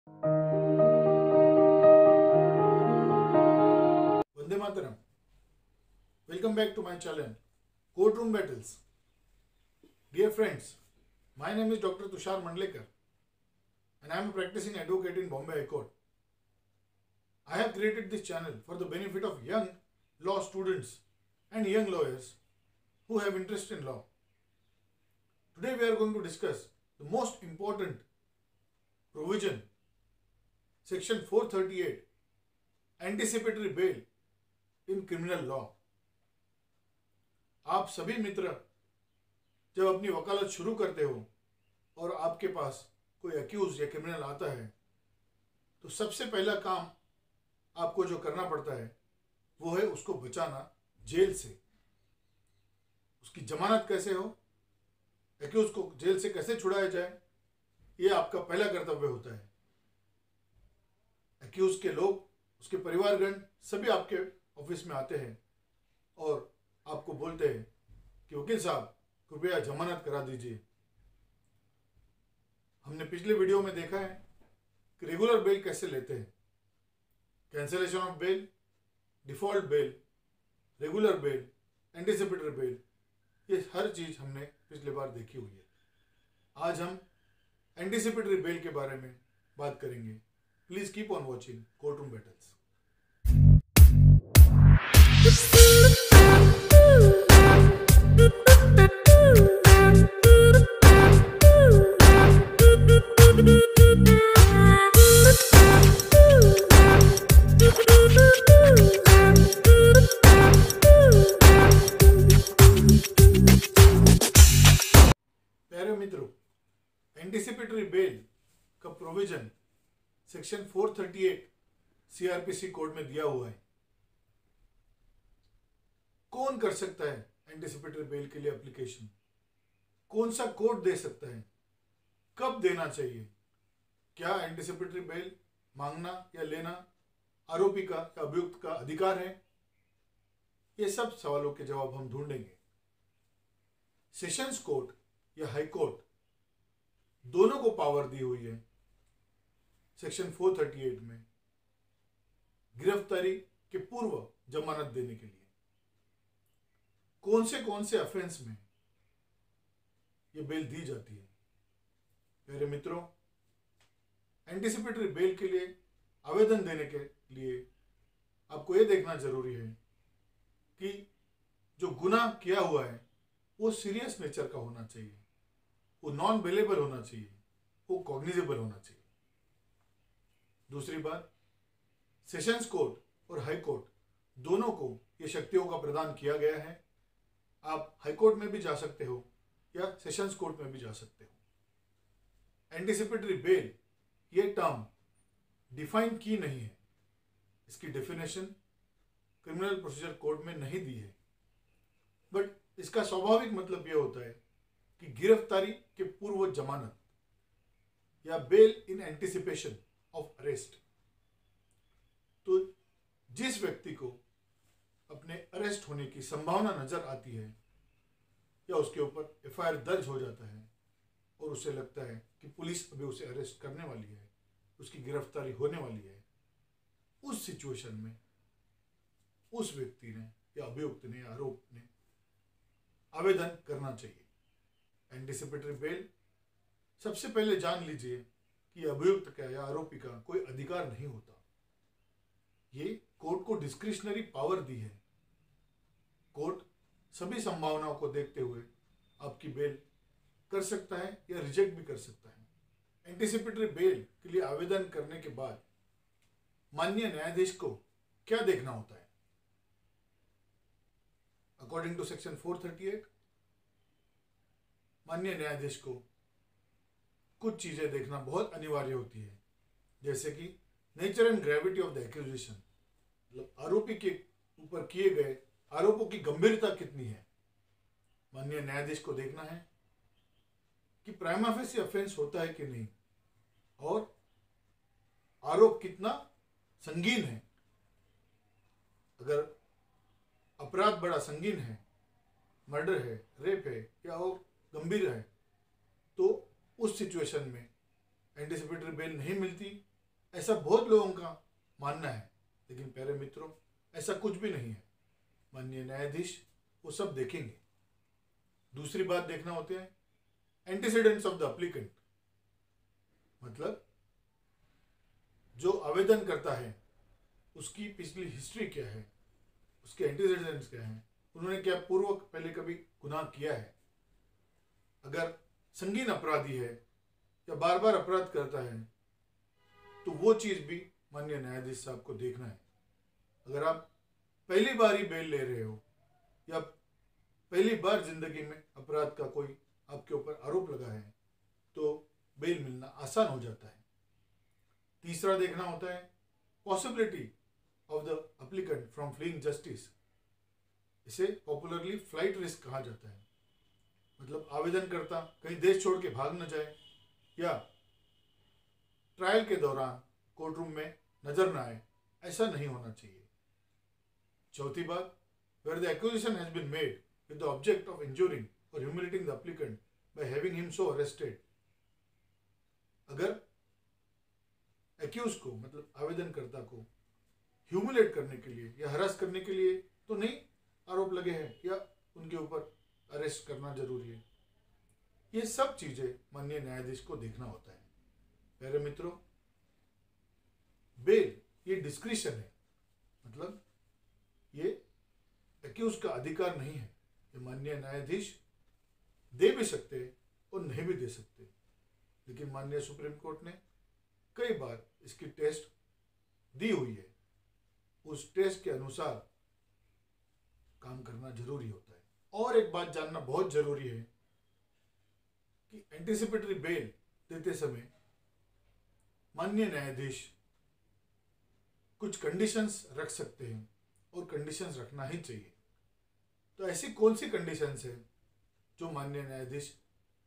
Vande Mataram. Welcome back to my channel, Courtroom Battles. Dear friends, my name is Dr. Tushar Mandlekar and I am a practicing advocate in Bombay High Court. I have created this channel for the benefit of young law students and young lawyers who have interest in law. Today we are going to discuss the most important provision, Section 438, Anticipatory Bail in Criminal Law. आप सभी मित्र जब अपनी वकालत शुरू करते हो और आपके पास कोई अक्यूज या क्रिमिनल आता है तो सबसे पहला काम आपको जो करना पड़ता है वो है उसको बचाना जेल से। उसकी जमानत कैसे हो, अक्यूज को जेल से कैसे छुड़ाया जाए, ये आपका पहला कर्तव्य होता है। अक्यूज के लोग, उसके परिवारगण सभी आपके ऑफिस में आते हैं और आपको बोलते हैं कि वकील साहब कृपया जमानत करा दीजिए। हमने पिछले वीडियो में देखा है कि रेगुलर बेल कैसे लेते हैं, cancellation of bail, default bail, regular bail, anticipatory bail, ये हर चीज हमने पिछले बार देखी हुई है। आज हम एंटीसिपेटरी बेल के बारे में बात करेंगे। Please keep on watching courtroom battles. प्यारे मित्रों, एंटीसिपेटरी बेल का प्रोविजन सेक्शन 438 सीआरपीसी कोड में दिया हुआ है। कौन कर सकता है एंटीसिपेटरी बेल के लिए एप्लीकेशन, कौन सा कोर्ट दे सकता है, कब देना चाहिए, क्या एंटीसिपेटरी बेल मांगना या लेना आरोपी का या अभियुक्त का अधिकार है, ये सब सवालों के जवाब हम ढूंढेंगे। सेशंस कोर्ट या हाई कोर्ट दोनों को पावर दी हुई है सेक्शन 438 में गिरफ्तारी के पूर्व जमानत देने के लिए। कौन से ऑफेंस में ये बेल दी जाती है। मेरे मित्रों, एंटीसिपेटरी बेल के लिए आवेदन देने के लिए आपको ये देखना जरूरी है कि जो गुनाह किया हुआ है वो सीरियस नेचर का होना चाहिए, वो नॉन बेलेबल होना चाहिए, वो कॉग्निजेबल होना चाहिए। दूसरी बात, सेशंस कोर्ट और हाई कोर्ट दोनों को ये शक्तियों का प्रदान किया गया है। आप हाई कोर्ट में भी जा सकते हो या सेशंस कोर्ट में भी जा सकते हो। एंटीसिपेटरी बेल ये टर्म डिफाइन की नहीं है, इसकी डेफिनेशन क्रिमिनल प्रोसीजर कोड में नहीं दी है, बट इसका स्वाभाविक मतलब यह होता है कि गिरफ्तारी के पूर्व जमानत या bail in anticipation of arrest. तो जिस व्यक्ति को अपने अरेस्ट होने की संभावना नजर आती है या उसके ऊपर एफआईआर दर्ज हो जाता है और उसे लगता है कि पुलिस अभी उसे अरेस्ट करने वाली है, उसकी गिरफ्तारी होने वाली है, उस सिचुएशन में उस व्यक्ति ने या अभियुक्त ने या आरोप ने आवेदन करना चाहिए। एंटीसिपेटरी बेल, सबसे पहले जान लीजिए कि अभियुक्त का या आरोपी का कोई अधिकार नहीं होता। ये कोर्ट को डिस्क्रिशनरी पावर दी है। कोर्ट सभी संभावनाओं को देखते हुए आपकी बेल कर सकता है या रिजेक्ट भी कर सकता है। एंटीसिपेटरी बेल के लिए आवेदन करने के बाद माननीय न्यायाधीश को क्या देखना होता है? अकॉर्डिंग टू सेक्शन 438, माननीय न्यायाधीश को कुछ चीजें देखना बहुत अनिवार्य होती है, जैसे कि nature and gravity of the accusation, मतलब आरोपी के ऊपर किए गए आरोपों की गंभीरता कितनी है। माननीय न्यायाधीश को देखना है कि प्राइमा फेसी ऑफेंस होता है कि नहीं और आरोप कितना संगीन है। अगर अपराध बड़ा संगीन है, मर्डर है, रेप है या और गंभीर है, तो उस सिचुएशन में एंटीसिपेटरी बेल नहीं मिलती ऐसा बहुत लोगों का मानना है, लेकिन प्यारे मित्रों ऐसा कुछ भी नहीं है। माननीय न्यायाधीश वो सब देखेंगे। दूसरी बात देखना होते हैं एंटीसीडेंट्स ऑफ द एप्लीकेंट, मतलब जो आवेदन करता है उसकी पिछली हिस्ट्री क्या है, उसके एंटीसीडेंट्स क्या हैं, उन्होंने क्या पूर्व पहले कभी गुनाह किया है। अगर संगीन अपराधी है या बार बार अपराध करता है तो वो चीज़ भी माननीय न्यायाधीश साहब को देखना है। अगर आप पहली बार ही बेल ले रहे हो या पहली बार जिंदगी में अपराध का कोई आपके ऊपर आरोप लगा है तो बेल मिलना आसान हो जाता है। तीसरा देखना होता है possibility of the applicant from fleeing justice. इसे पॉपुलरली फ्लाइट रिस्क कहा जाता है, मतलब आवेदनकर्ता कहीं देश छोड़ के भाग न जाए या ट्रायल के दौरान कोर्ट रूम में नजर न आए, ऐसा नहीं होना चाहिए। चौथी बात, where the accusation has been made with the object of injuring or humiliating the applicant by having him so arrested। अगर एक्यूज को मतलब आवेदनकर्ता को ह्यूमिलेट करने के लिए या हरास करने के लिए तो नहीं आरोप लगे हैं या उनके ऊपर अरेस्ट करना जरूरी है, ये सब चीजें माननीय न्यायाधीश को देखना होता है। प्यारे मित्रों, बेल ये डिस्क्रिशन है, मतलब ये एक्यूज का अधिकार नहीं है। ये माननीय न्यायाधीश दे भी सकते और नहीं भी दे सकते, लेकिन माननीय सुप्रीम कोर्ट ने कई बार इसकी टेस्ट दी हुई है। उस टेस्ट के अनुसार काम करना जरूरी होता है। और एक बात जानना बहुत जरूरी है कि एंटीसिपेटरी बेल देते समय माननीय न्यायाधीश कुछ कंडीशंस रख सकते हैं और कंडीशंस रखना ही चाहिए। तो ऐसी कौन सी कंडीशंस है जो माननीय न्यायाधीश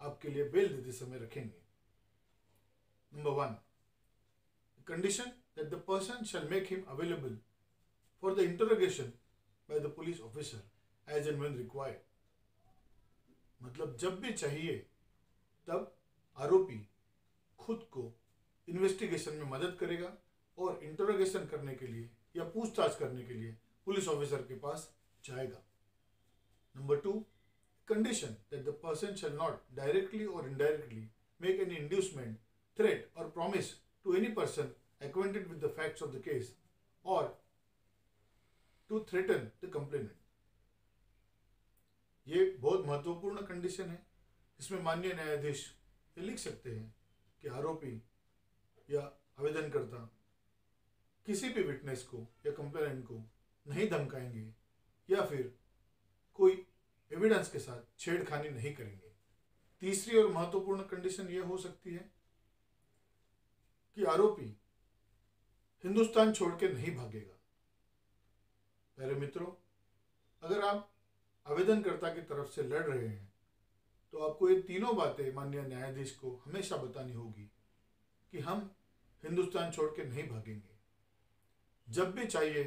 आपके लिए बेल देते समय रखेंगे? Number 1, condition that the person shall make him available for the interrogation by the police officer as and when required। मतलब जब भी चाहिए तब आरोपी खुद को इन्वेस्टिगेशन में मदद करेगा और इंटरोगेशन करने के लिए या पूछताछ करने के लिए पुलिस ऑफिसर के पास जाएगा। Number 2, condition that the person shall not directly or indirectly make any inducement, threat or promise to any person acquainted with the facts of the case or to threaten the complainant। ये बहुत महत्वपूर्ण condition है। इसमें माननीय न्यायाधीश ये लिख सकते हैं कि आरोपी या आवेदनकर्ता किसी भी विटनेस को या कंप्लेनेंट को नहीं धमकाएंगे या फिर कोई एविडेंस के साथ छेड़खानी नहीं करेंगे। तीसरी और महत्वपूर्ण कंडीशन ये हो सकती है कि आरोपी हिंदुस्तान छोड़ के नहीं भागेगा। प्यारे मित्रों, अगर आप आवेदनकर्ता की तरफ से लड़ रहे हैं तो आपको ये तीनों बातें माननीय न्यायाधीश को हमेशा बतानी होगी कि हम हिंदुस्तान छोड़ के नहीं भागेंगे। जब भी चाहिए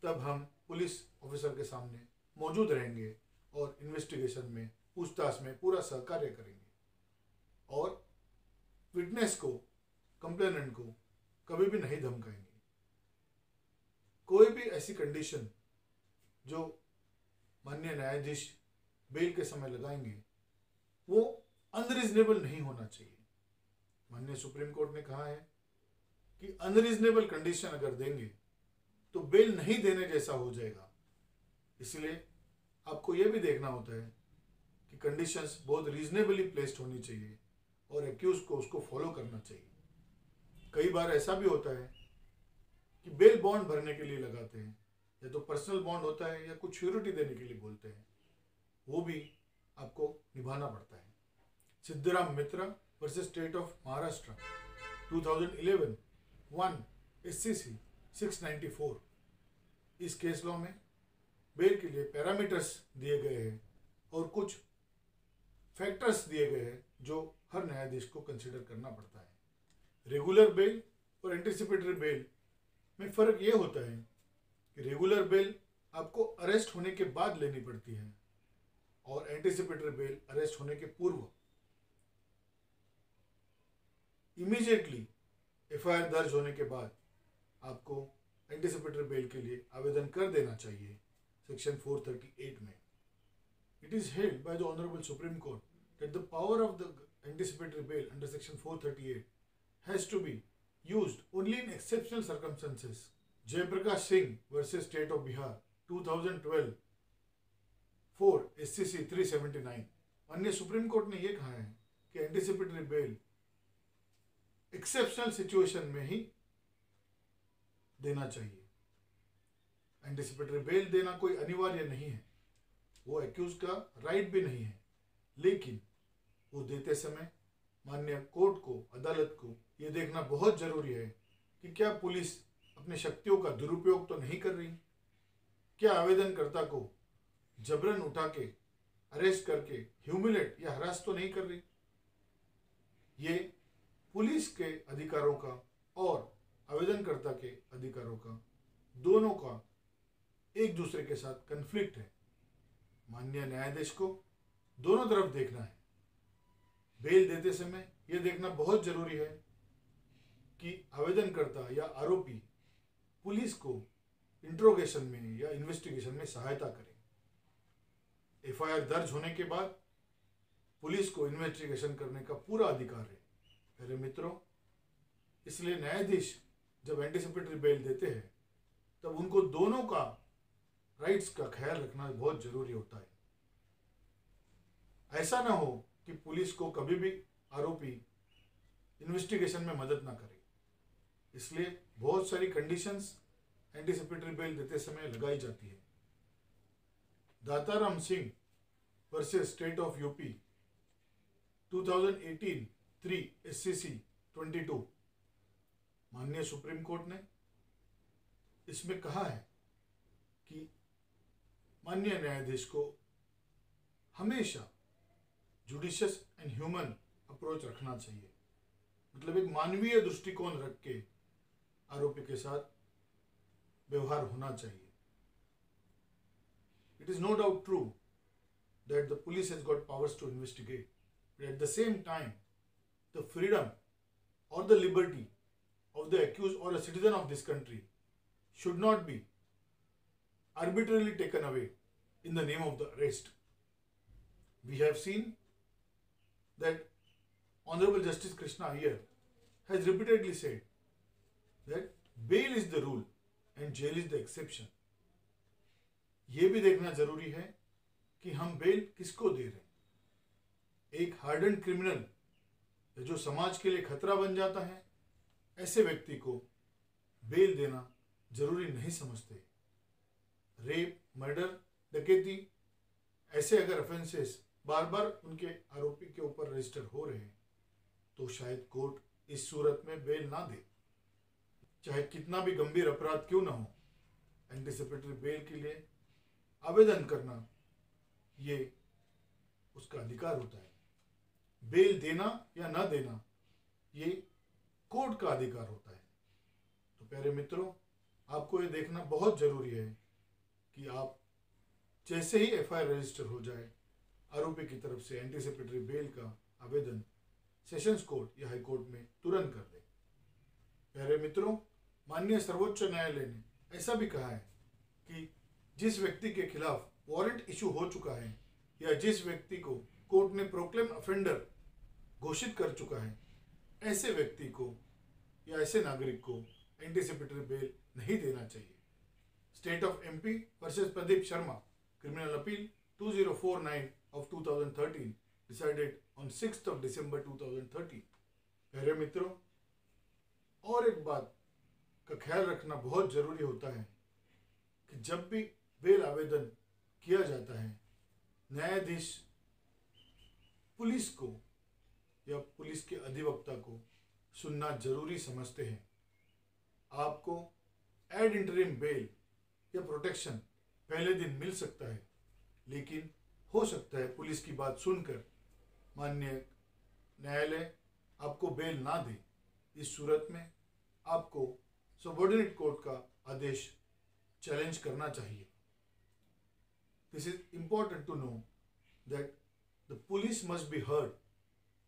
तब हम पुलिस ऑफिसर के सामने मौजूद रहेंगे और इन्वेस्टिगेशन में पूछताछ में पूरा सहकार्य करेंगे और विटनेस को कंप्लेनेंट को कभी भी नहीं धमकाएंगे। कोई भी ऐसी कंडीशन जो माननीय न्यायाधीश बेल के समय लगाएंगे वो अनरीजनेबल नहीं होना चाहिए। माननीय सुप्रीम कोर्ट ने कहा है कि अनरीजनेबल कंडीशन अगर देंगे तो बेल नहीं देने जैसा हो जाएगा। इसलिए आपको यह भी देखना होता है कि कंडीशंस बहुत रीजनेबली प्लेस्ड होनी चाहिए और एक्यूज को उसको फॉलो करना चाहिए। कई बार ऐसा भी होता है कि बेल बॉन्ड भरने के लिए लगाते हैं, या तो पर्सनल बॉन्ड होता है या कुछ श्योरिटी देने के लिए बोलते हैं, वो भी आपको निभाना पड़ता है। Siddharam Mitra versus state of Maharashtra 2011 1 SCC 694। इस केस लॉ में बेल के लिए पैरामीटर्स दिए गए हैं और कुछ फैक्टर्स दिए गए हैं जो हर न्यायाधीश को कंसिडर करना पड़ता है। रेगुलर बेल और एंटीसिपेटरी बेल में फ़र्क ये होता है कि रेगुलर बेल आपको अरेस्ट होने के बाद लेनी पड़ती है और एंटीसिपेटरी बेल अरेस्ट होने के पूर्व। इमीडिएटली एफआईआर दर्ज होने के बाद आपको एंटीसिपेटरी बेल के लिए आवेदन कर देना चाहिए सेक्शन 438 में। It is held by the honourable supreme court that the power of the anticipatory bail under section 438 has to be used only in exceptional circumstances. Jaiprakash Singh versus State of Bihar 2012 4 SCC 379। अन्य supreme court ने यह कहा है कि anticipatory bail exceptional situation में ही देना चाहिए। Anticipatory bail देना कोई अनिवार्य नहीं है, वो एक्यूज का राइट भी नहीं है, लेकिन वो देते समय माननीय कोर्ट को, अदालत को ये देखना बहुत जरूरी है कि क्या पुलिस अपनी शक्तियों का दुरुपयोग तो नहीं कर रही, क्या आवेदनकर्ता को जबरन उठा के अरेस्ट करके ह्यूमिलेट या हरास तो नहीं कर रही। ये पुलिस के अधिकारों का और आवेदनकर्ता के अधिकारों का, दोनों का एक दूसरे के साथ कन्फ्लिक्ट है। माननीय न्यायाधीश को दोनों तरफ देखना है। बेल देते समय यह देखना बहुत जरूरी है कि आवेदनकर्ता या आरोपी पुलिस को इंट्रोगेशन में या इन्वेस्टिगेशन में सहायता करे। एफआईआर दर्ज होने के बाद पुलिस को इन्वेस्टिगेशन करने का पूरा अधिकार है मेरे मित्रों। इसलिए न्यायाधीश जब एंटीसिपेटरी बेल देते हैं तब उनको दोनों का राइट्स का ख्याल रखना बहुत जरूरी होता है। ऐसा ना हो कि पुलिस को कभी भी आरोपी इन्वेस्टिगेशन में मदद ना करे। इसलिए बहुत सारी कंडीशंस एंटीसिपेटरी बेल देते समय लगाई जाती है। Dataram Singh versus state of UP 2018 3 SCC 22। माननीय सुप्रीम कोर्ट ने इसमें कहा है कि माननीय न्यायाधीश को हमेशा जुडिशियस एंड ह्यूमन अप्रोच रखना चाहिए, मतलब एक मानवीय दृष्टिकोण रख के आरोपी के साथ व्यवहार होना चाहिए। It is no doubt true that the police has got powers to investigate, but at the same time, the freedom or the liberty of the accused or a citizen of this country should not be arbitrarily taken away in the name of the arrest. We have seen that Honorable Justice Krishna Iyer has repeatedly said that bail is the rule and jail is the exception. ये भी देखना जरूरी है कि हम bell किसको दे रहे हैं। एक हार्डन क्रिमिनल जो समाज के लिए खतरा बन जाता है, ऐसे व्यक्ति को बेल देना जरूरी नहीं समझते। रेप, मर्डर, डकैती, ऐसे अगर ऑफेंसेस बार बार उनके आरोपी के ऊपर रजिस्टर हो रहे हैं तो शायद कोर्ट इस सूरत में बेल ना दे, चाहे कितना भी गंभीर अपराध क्यों ना हो। एंटीसिपेटरी बेल के लिए आवेदन करना ये उसका अधिकार होता है। बेल देना या ना देना ये कोर्ट का अधिकार होता है। तो प्यारे मित्रों, आपको ये देखना बहुत जरूरी है कि आप जैसे ही एफआईआर रजिस्टर हो जाए, आरोपी की तरफ से एंटीसिपेटरी बेल का आवेदन सेशंस कोर्ट या हाई कोर्ट में तुरंत कर दें। प्यारे मित्रों, माननीय सर्वोच्च न्यायालय ने ऐसा भी कहा है कि जिस व्यक्ति के खिलाफ वारंट इशू हो चुका है या जिस व्यक्ति को कोर्ट ने प्रोक्लेम ऑफेंडर घोषित कर चुका है, ऐसे व्यक्ति को या ऐसे नागरिक को एंटीसिपेटरी बेल नहीं देना चाहिए। State of MP versus Pradeep Sharma, criminal appeal 2049 of 2013, decided on 6th of December 2013। प्यारे मित्रों, और एक बात का ख्याल रखना बहुत जरूरी होता है कि जब भी बेल आवेदन किया जाता है, न्यायाधीश पुलिस को या पुलिस के अधिवक्ता को सुनना जरूरी समझते हैं। आपको एड इंटरिम बेल या प्रोटेक्शन पहले दिन मिल सकता है, लेकिन हो सकता है पुलिस की बात सुनकर माननीय न्यायालय आपको बेल ना दे। इस सूरत में आपको सबऑर्डिनेट कोर्ट का आदेश चैलेंज करना चाहिए। This is important to know that the police must be heard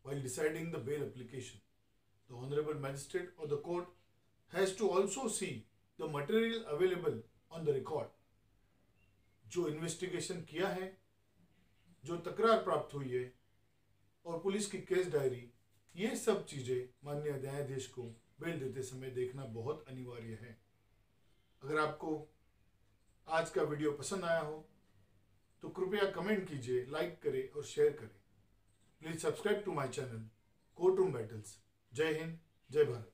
while deciding the bail application. The Honorable Magistrate or the court has to also see the material available on the record. जो investigation किया है, जो तकरार प्राप्त हुई है और police की केस डायरी, ये सब चीज़ें माननीय न्यायाधीश को बेल देते समय देखना बहुत अनिवार्य है। अगर आपको आज का वीडियो पसंद आया हो तो कृपया कमेंट कीजिए, लाइक करें और शेयर करें। Please subscribe to my channel court room battles. जय हिंद, जय भारत।